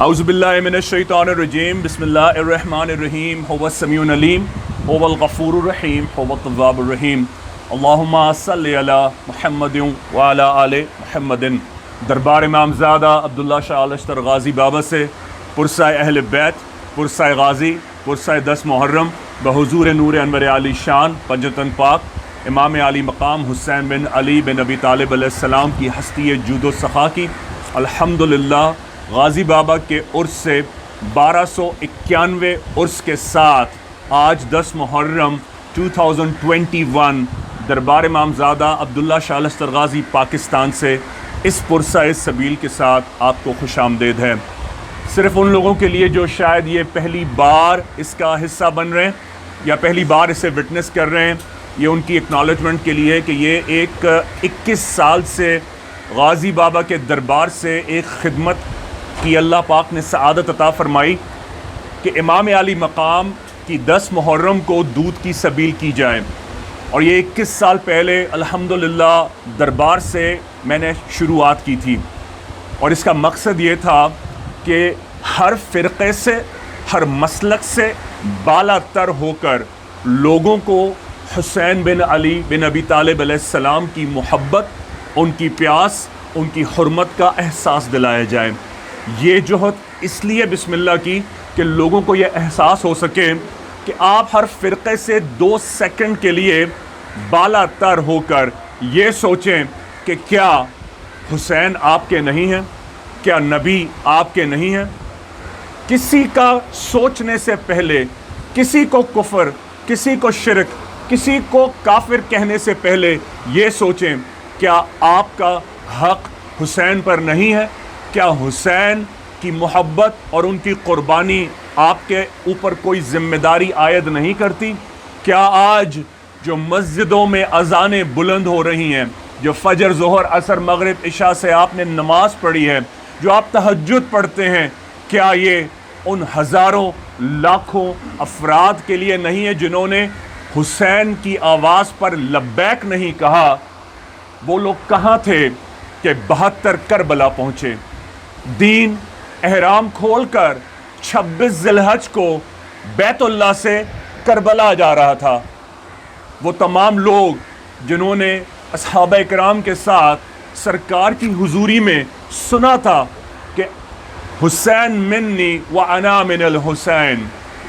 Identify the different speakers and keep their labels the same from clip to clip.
Speaker 1: اعوذ باللہ من الشیطان الرجیم بسم اللہ الرحمن الرحیم هو السمیع العلیم هو الغفور الرحیم هو التواب الرحیم اللہم صلی علی محمد وعلی آل محمد۔ دربار امامزادہ عبداللہ شاہ الاشتر غازی بابا سے پرسہ اہل بیت، پرسہ غازی، پرسہ 10 محرم بحضور نور انور علی شان پنجتن پاک امام علی مقام حسین بن علی بن ابی طالب علیہ السلام کی ہستی جود و سخا کی الحمدللہ غازی بابا کے عرس سے 1291 عرس کے ساتھ آج 10 محرم 2021 دربار امامزادہ عبداللہ شاہ الاشتر غازی پاکستان سے اس پرسہ سبیل کے ساتھ آپ کو خوش آمدید ہے۔ صرف ان لوگوں کے لیے جو شاید یہ پہلی بار اس کا حصہ بن رہے ہیں یا پہلی بار اسے وٹنس کر رہے ہیں، یہ ان کی اکنالجمنٹ کے لیے کہ یہ ایک 21 سال سے غازی بابا کے دربار سے ایک خدمت کی اللہ پاک نے سعادت عطا فرمائی کہ امام علی مقام کی 10 محرم کو دودھ کی سبیل کی جائے، اور یہ 21 سال پہلے الحمدللہ دربار سے میں نے شروعات کی تھی، اور اس کا مقصد یہ تھا کہ ہر فرقے سے، ہر مسلک سے بالا تر ہو کر لوگوں کو حسین بن علی بن ابی طالب علیہ السلام کی محبت، ان کی پیاس، ان کی حرمت کا احساس دلایا جائے۔ یہ جوہد اس لیے بسم اللہ کی کہ لوگوں کو یہ احساس ہو سکے کہ آپ ہر فرقے سے 2 سیکنڈ کے لیے بالا تر ہو کر یہ سوچیں کہ کیا حسین آپ کے نہیں ہیں، کیا نبی آپ کے نہیں ہیں۔ کسی کا سوچنے سے پہلے، کسی کو کفر، کسی کو شرک، کسی کو کافر کہنے سے پہلے یہ سوچیں کیا آپ کا حق حسین پر نہیں ہے، کیا حسین کی محبت اور ان کی قربانی آپ کے اوپر کوئی ذمہ داری عائد نہیں کرتی۔ کیا آج جو مسجدوں میں اذانیں بلند ہو رہی ہیں، جو فجر، ظہر، عصر، مغرب، عشاء سے آپ نے نماز پڑھی ہے، جو آپ تہجد پڑھتے ہیں، کیا یہ ان ہزاروں لاکھوں افراد کے لیے نہیں ہے جنہوں نے حسین کی آواز پر لبیک نہیں کہا؟ وہ لوگ کہاں تھے کہ 72 کربلا پہنچے؟ دین احرام کھول کر 26 ذی الحج کو بیت اللہ سے کربلا جا رہا تھا۔ وہ تمام لوگ جنہوں نے اصحابہ کرام کے ساتھ سرکار کی حضوری میں سنا تھا کہ حسین منی وانا من الحسین،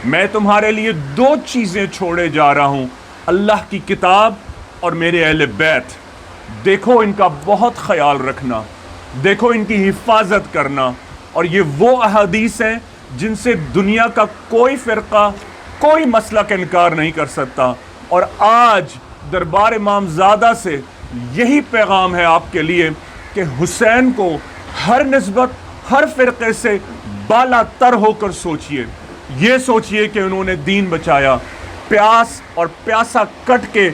Speaker 1: میں تمہارے لیے 2 چیزیں چھوڑے جا رہا ہوں، اللہ کی کتاب اور میرے اہل بیت، دیکھو ان کا بہت خیال رکھنا، دیکھو ان کی حفاظت کرنا۔ اور یہ وہ احادیث ہیں جن سے دنیا کا کوئی فرقہ، کوئی مسلک انکار نہیں کر سکتا، اور آج دربار امامزادہ سے یہی پیغام ہے آپ کے لیے کہ حسین کو ہر نسبت، ہر فرقے سے بالا تر ہو کر سوچئے، یہ سوچئے کہ انہوں نے دین بچایا، پیاس اور پیاسا کٹ کے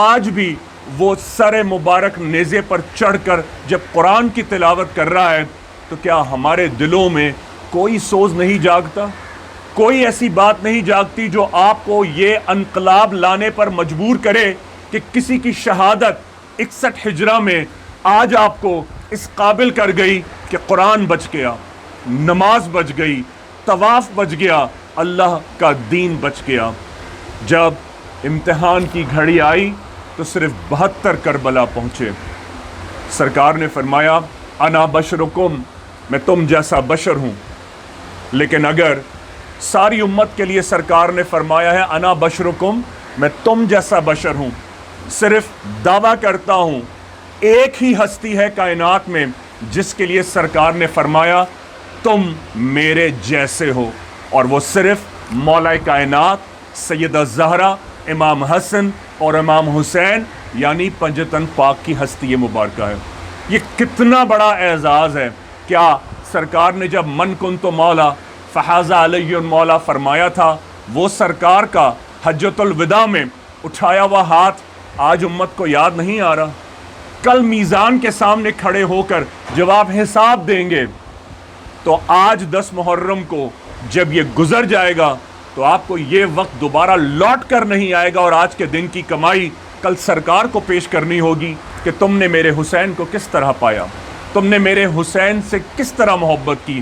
Speaker 1: آج بھی وہ سر مبارک نیزے پر چڑھ کر جب قرآن کی تلاوت کر رہا ہے تو کیا ہمارے دلوں میں کوئی سوز نہیں جاگتا؟ کوئی ایسی بات نہیں جاگتی جو آپ کو یہ انقلاب لانے پر مجبور کرے کہ کسی کی شہادت 61 ہجرہ میں آج آپ کو اس قابل کر گئی کہ قرآن بچ گیا، نماز بچ گئی، طواف بچ گیا، اللہ کا دین بچ گیا۔ جب امتحان کی گھڑی آئی تو صرف 72 کربلا پہنچے۔ سرکار نے فرمایا انا بشرکم، میں تم جیسا بشر ہوں، لیکن اگر ساری امت کے لیے سرکار نے فرمایا ہے انا بشرکم، میں تم جیسا بشر ہوں، صرف دعویٰ کرتا ہوں ایک ہی ہستی ہے کائنات میں جس کے لیے سرکار نے فرمایا تم میرے جیسے ہو، اور وہ صرف مولا کائنات سیدہ زہرا، امام حسن اور امام حسین یعنی پنجتن پاک کی ہستی مبارکہ ہے۔ یہ کتنا بڑا اعزاز ہے۔ کیا سرکار نے جب من کنت مولا فحاز علی مولا فرمایا تھا، وہ سرکار کا حجۃ الوداع میں اٹھایا ہوا ہاتھ آج امت کو یاد نہیں آ رہا؟ کل میزان کے سامنے کھڑے ہو کر جب آپ حساب دیں گے تو آج 10 محرم کو جب یہ گزر جائے گا تو آپ کو یہ وقت دوبارہ لوٹ کر نہیں آئے گا، اور آج کے دن کی کمائی کل سرکار کو پیش کرنی ہوگی کہ تم نے میرے حسین کو کس طرح پایا، تم نے میرے حسین سے کس طرح محبت کی۔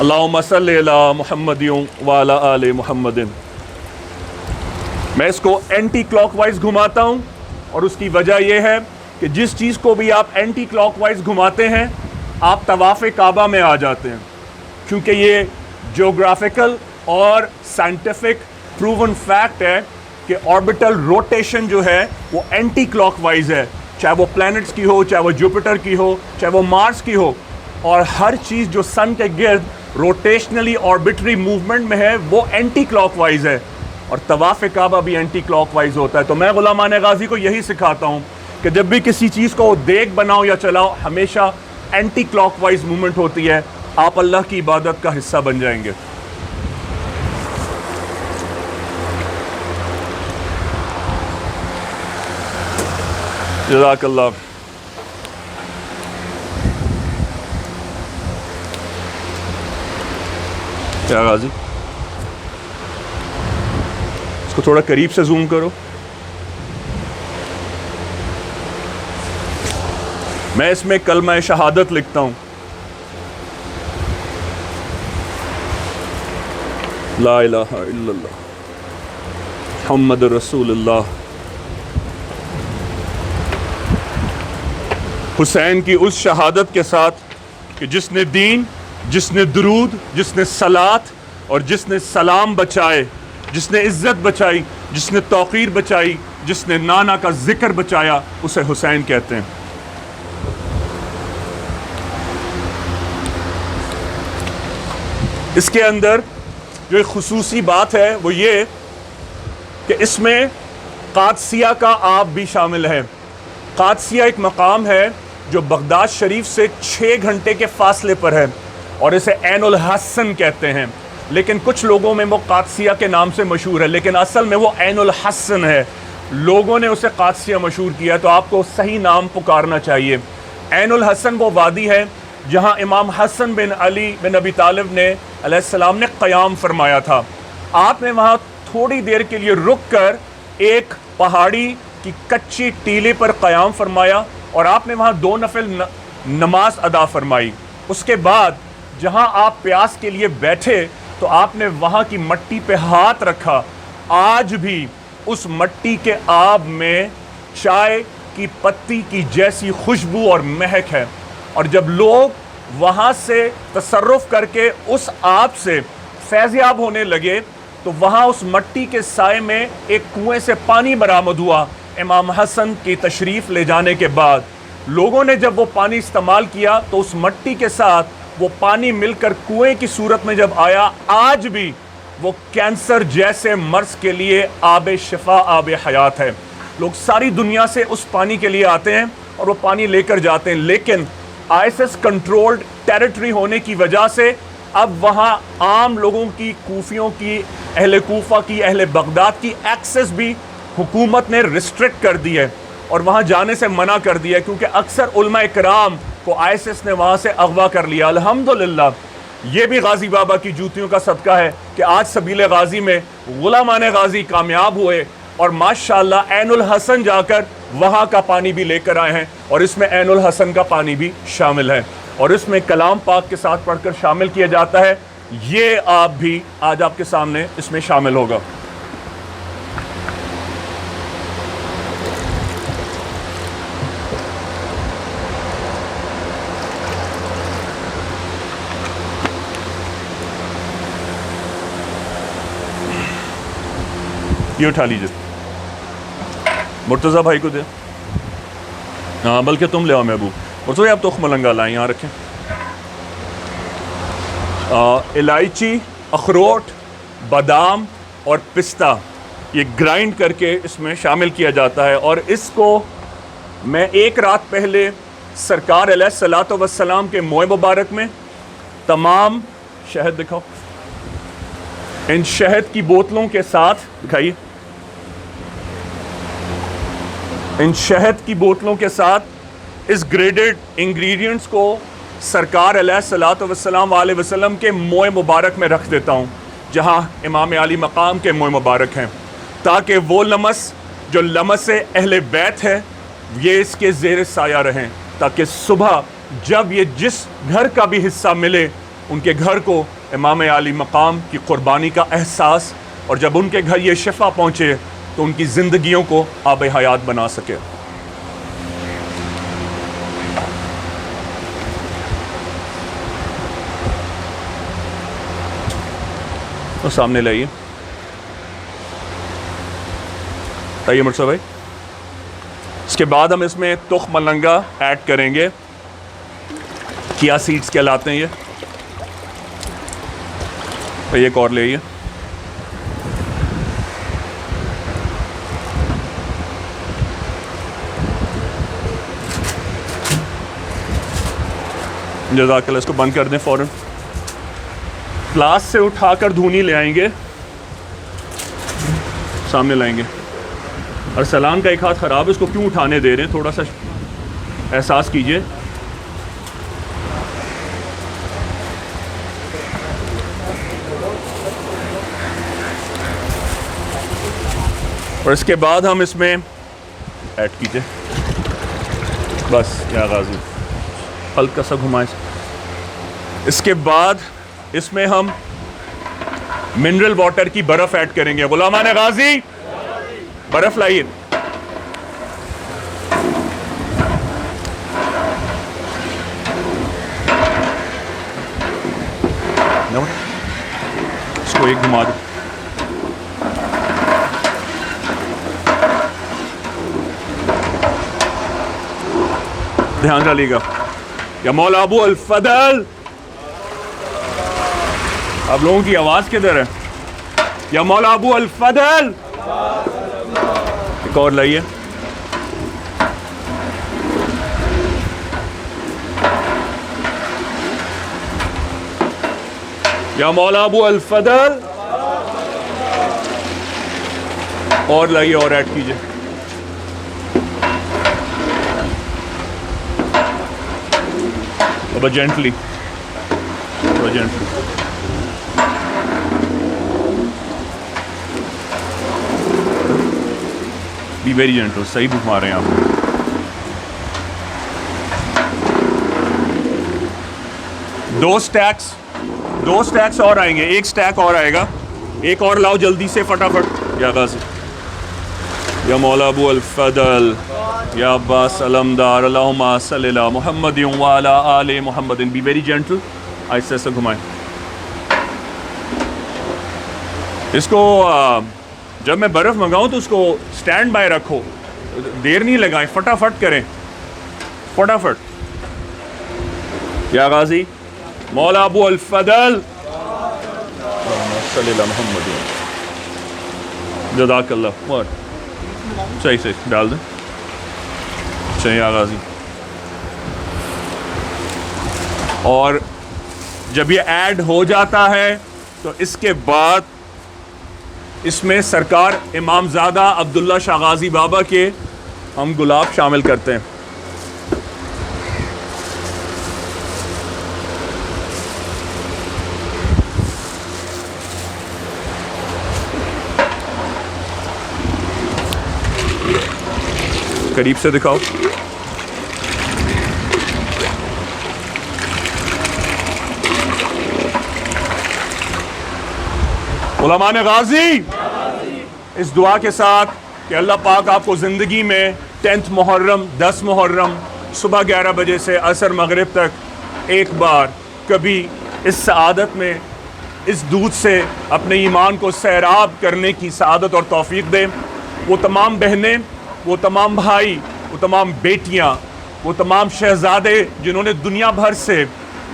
Speaker 1: اللہم صلی علی محمد وعلی آل محمد. میں اس کو اینٹی کلاک وائز گھماتا ہوں اور اس کی وجہ یہ ہے کہ جس چیز کو بھی آپ اینٹی کلاک وائز گھماتے ہیں آپ طواف کعبہ میں آ جاتے ہیں، کیونکہ یہ جیوگرافیکل اور سائنٹیفک پروون فیکٹ ہے کہ آربیٹل روٹیشن جو ہے وہ اینٹی کلاک وائز ہے، چاہے وہ پلینٹس کی ہو، چاہے وہ جوپیٹر کی ہو، چاہے وہ مارس کی ہو، اور ہر چیز جو سن کے گرد روٹیشنلی آربیٹری موومنٹ میں ہے وہ اینٹی کلاک وائز ہے، اور طواف کعبہ بھی اینٹی کلاک وائز ہوتا ہے. تو میں غلامان غازی کو یہی سکھاتا ہوں کہ جب بھی کسی چیز کو دیکھ بناؤ یا چلاؤ ہمیشہ اینٹی کلاک وائز موومنٹ ہوتی ہے، آپ اللہ کی عبادت کا حصہ بن جائیں گے. جزاک اللہ. کیا غازی اس کو تھوڑا قریب سے زوم کرو. میں اس میں کلمہ شہادت لکھتا ہوں، لا الہ الا اللہ محمد رسول اللہ. حسین کی اس شہادت کے ساتھ کہ جس نے دین، جس نے درود، جس نے صلات اور جس نے سلام بچائے، جس نے عزت بچائی، جس نے توقیر بچائی، جس نے نانا کا ذکر بچایا، اسے حسین کہتے ہیں. اس کے اندر جو ایک خصوصی بات ہے وہ یہ کہ اس میں قادسیہ کا آب بھی شامل ہے. قادسیہ ایک مقام ہے جو بغداد شریف سے 6 گھنٹے کے فاصلے پر ہے اور اسے عین الحسن کہتے ہیں، لیکن کچھ لوگوں میں وہ قادسیہ کے نام سے مشہور ہے، لیکن اصل میں وہ عین الحسن ہے. لوگوں نے اسے قادسیہ مشہور کیا، تو آپ کو صحیح نام پکارنا چاہیے. عین الحسن وہ وادی ہے جہاں امام حسن بن علی بن ابی طالب نے علیہ السلام نے قیام فرمایا تھا. آپ نے وہاں تھوڑی دیر کے لیے رک کر ایک پہاڑی کی کچی ٹیلے پر قیام فرمایا اور آپ نے وہاں 2 نفل نماز ادا فرمائی. اس کے بعد جہاں آپ پیاس کے لیے بیٹھے تو آپ نے وہاں کی مٹی پہ ہاتھ رکھا. آج بھی اس مٹی کے آب میں چائے کی پتی کی جیسی خوشبو اور مہک ہے، اور جب لوگ وہاں سے تصرف کر کے اس آب سے فیضیاب ہونے لگے تو وہاں اس مٹی کے سائے میں ایک کنویں سے پانی برآمد ہوا. امام حسن کی تشریف لے جانے کے بعد لوگوں نے جب وہ پانی استعمال کیا تو اس مٹی کے ساتھ وہ پانی مل کر کنویں کی صورت میں جب آیا، آج بھی وہ کینسر جیسے مرض کے لیے آب شفا، آب حیات ہے. لوگ ساری دنیا سے اس پانی کے لیے آتے ہیں اور وہ پانی لے کر جاتے ہیں، لیکن ISIS کنٹرولڈ ٹیریٹری ہونے کی وجہ سے اب وہاں عام لوگوں کی، کوفیوں کی، اہل کوفہ کی، اہل بغداد کی ایکسس بھی حکومت نے ریسٹرکٹ کر دی ہے اور وہاں جانے سے منع کر دیا ہے، کیونکہ اکثر علماء کرام کو ISIS نے وہاں سے اغوا کر لیا. الحمدللہ یہ بھی غازی بابا کی جوتیوں کا صدقہ ہے کہ آج سبیل غازی میں غلامان غازی کامیاب ہوئے اور ماشاءاللہ عین الحسن جا کر وہاں کا پانی بھی لے کر آئے ہیں، اور اس میں عین الحسن کا پانی بھی شامل ہے اور اس میں کلام پاک کے ساتھ پڑھ کر شامل کیا جاتا ہے. یہ آپ بھی آج آپ کے سامنے اس میں شامل ہوگا. یہ اٹھا لیجیے، مرتضیٰ بھائی کو دے. ہاں بلکہ تم لے آؤ محبوب. مرتضیٰ آپ تخم ملنگا لائیں، یہاں رکھیں. الائچی، اخروٹ، بادام اور پستہ یہ گرائنڈ کر کے اس میں شامل کیا جاتا ہے، اور اس کو میں 1 رات پہلے سرکار علیہ الصلوۃ والسلام کے موئے مبارک میں تمام شہد دکھاؤ، ان شہد کی بوتلوں کے ساتھ دکھائیے، ان شہد کی بوتلوں کے ساتھ اس گریڈڈ انگریڈینٹس کو سرکار علیہ الصلوۃ والسلام علیہ وسلم کے موئے مبارک میں رکھ دیتا ہوں جہاں امام علی مقام کے موئے مبارک ہیں، تاکہ وہ لمس جو لمس اہل بیت ہے یہ اس کے زیر سایہ رہیں، تاکہ صبح جب یہ جس گھر کا بھی حصہ ملے ان کے گھر کو امام عالی مقام کی قربانی کا احساس، اور جب ان کے گھر یہ شفا پہنچے تو ان کی زندگیوں کو آب حیات بنا سکے۔ تو سامنے لائیے، آئیے مرسا بھائی۔ اس کے بعد ہم اس میں تخم ملنگا ایڈ کریں گے، کیا سیڈز کہلاتے ہیں یہ۔ ایک اور لے آئیے۔ جزاک اللہ، اس کو بند کر دیں فوراً۔ گلاس سے اٹھا کر دھونی لے آئیں گے، سامنے لائیں گے۔ ارسلان کا ایک ہاتھ خراب ہے، اس کو کیوں اٹھانے دے رہے ہیں؟ تھوڑا سا احساس کیجئے۔ اور اس کے بعد ہم اس میں ایڈ کیجئے، بس یا غازی ہلکا سا گھمائیں۔ اس کے بعد اس میں ہم منرل واٹر کی برف ایڈ کریں گے۔ غلامان غازی برف لائیے۔ اس کو ایک گھما دو۔ دھیان ڈالیے گا۔ یا مولا ابو الفضل، آپ لوگوں کی آواز کدھر ہے؟ یا مولا ابو الفضل، ایک اور لائیے۔ یا مولا ابو الفضل، اور لائیے اور ایڈ کیجئے۔ اب gently, gently. Be very gentle, صحیح گھما رہے ہیں آپ۔ دو سٹیکس اور آئیں گے، ایک سٹیک اور آئے گا، ایک اور لاؤ جلدی سے فٹافٹ۔ یا غازی، یا مولا ابو الفضل، یا عباس علمدار، اللہم صلی علی محمد وعلی آل محمد۔ بی ویری جینٹل، آہستہ سے گھمائیں۔ اس کو جب میں برف منگاؤں تو اس کو سٹینڈ بائی رکھو، دیر نہیں لگائیں، فٹافٹ کریں، فٹافٹ۔ یا غازی، مولا ابو الفضل، صلی اللہ محمد، جزاک اللہ۔ صحیح ڈال دیں۔ چاہیے یا غازی۔ اور جب یہ ایڈ ہو جاتا ہے تو اس کے بعد اس میں سرکار امام زادہ عبداللہ شاہ غازی بابا کے ہم گلاب شامل کرتے ہیں۔ قریب سے دکھاؤ۔ علماء غازی اس دعا کے ساتھ کہ اللہ پاک آپ کو زندگی میں 10 محرم 10 محرم صبح 11 بجے سے عصر مغرب تک ایک بار کبھی اس سعادت میں، اس دودھ سے اپنے ایمان کو سیراب کرنے کی سعادت اور توفیق دے۔ وہ تمام بہنیں، وہ تمام بھائی، وہ تمام بیٹیاں، وہ تمام شہزادے جنہوں نے دنیا بھر سے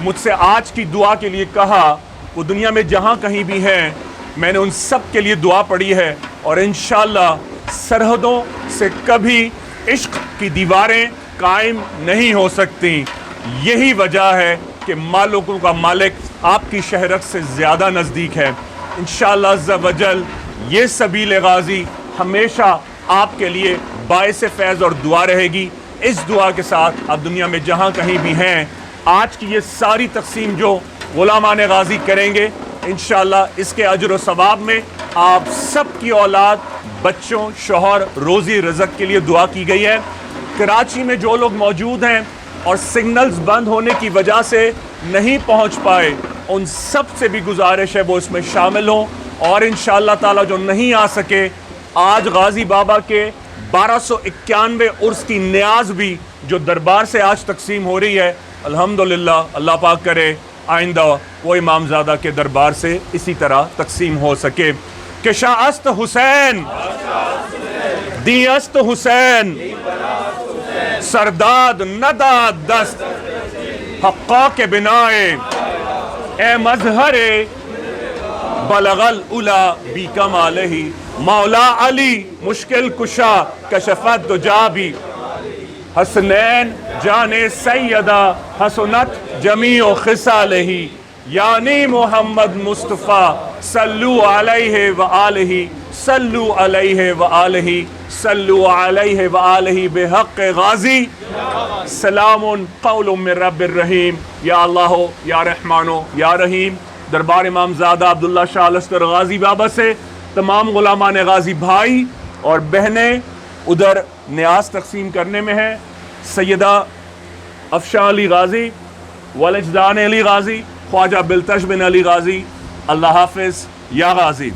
Speaker 1: مجھ سے آج کی دعا کے لیے کہا، وہ دنیا میں جہاں کہیں بھی ہیں، میں نے ان سب کے لیے دعا پڑھی ہے، اور انشاءاللہ سرحدوں سے کبھی عشق کی دیواریں قائم نہیں ہو سکتی۔ یہی وجہ ہے کہ مالکوں کا مالک آپ کی شہرت سے زیادہ نزدیک ہے۔ انشاءاللہ عز و جل یہ سبیل غازی ہمیشہ آپ کے لیے باعث فیض اور دعا رہے گی۔ اس دعا کے ساتھ آپ دنیا میں جہاں کہیں بھی ہیں، آج کی یہ ساری تقسیم جو غلامان غازی کریں گے، انشاءاللہ اس کے اجر و ثواب میں آپ سب کی اولاد، بچوں، شوہر، روزی رزق کے لیے دعا کی گئی ہے۔ کراچی میں جو لوگ موجود ہیں اور سگنلز بند ہونے کی وجہ سے نہیں پہنچ پائے، ان سب سے بھی گزارش ہے وہ اس میں شامل ہوں، اور انشاءاللہ تعالی جو نہیں آ سکے، آج غازی بابا کے 1291 عرس کی نیاز بھی جو دربار سے آج تقسیم ہو رہی ہے، الحمدللہ اللہ پاک کرے آئندہ وہ امامزادہ کے دربار سے اسی طرح تقسیم ہو سکے کہ شاہ است حسین دی است حسین سرداد نداد دست حقا کے بنائے اے مظہر بلغ العلا بی کمالہ مولا علی مشکل کشا کشفت دجا بھی حسنین جان سیدہ حسنت جمیع خصالہ یعنی محمد مصطفیٰ صلو علیہ وآلہ صلو علیہ وآلہ صلو علیہ وآلہ بحق غازی سلام قول من رب الرحیم یا اللہ یا رحمان یا رحیم۔ دربار امامزادہ عبداللہ شاہ لشکر غازی بابا سے تمام غلامان غازی بھائی اور بہنیں ادھر نیاز تقسیم کرنے میں ہیں۔ سیدہ افشاں علی غازی، والجدان علی غازی، خواجہ بلتش بن علی غازی، اللہ حافظ یا غازی۔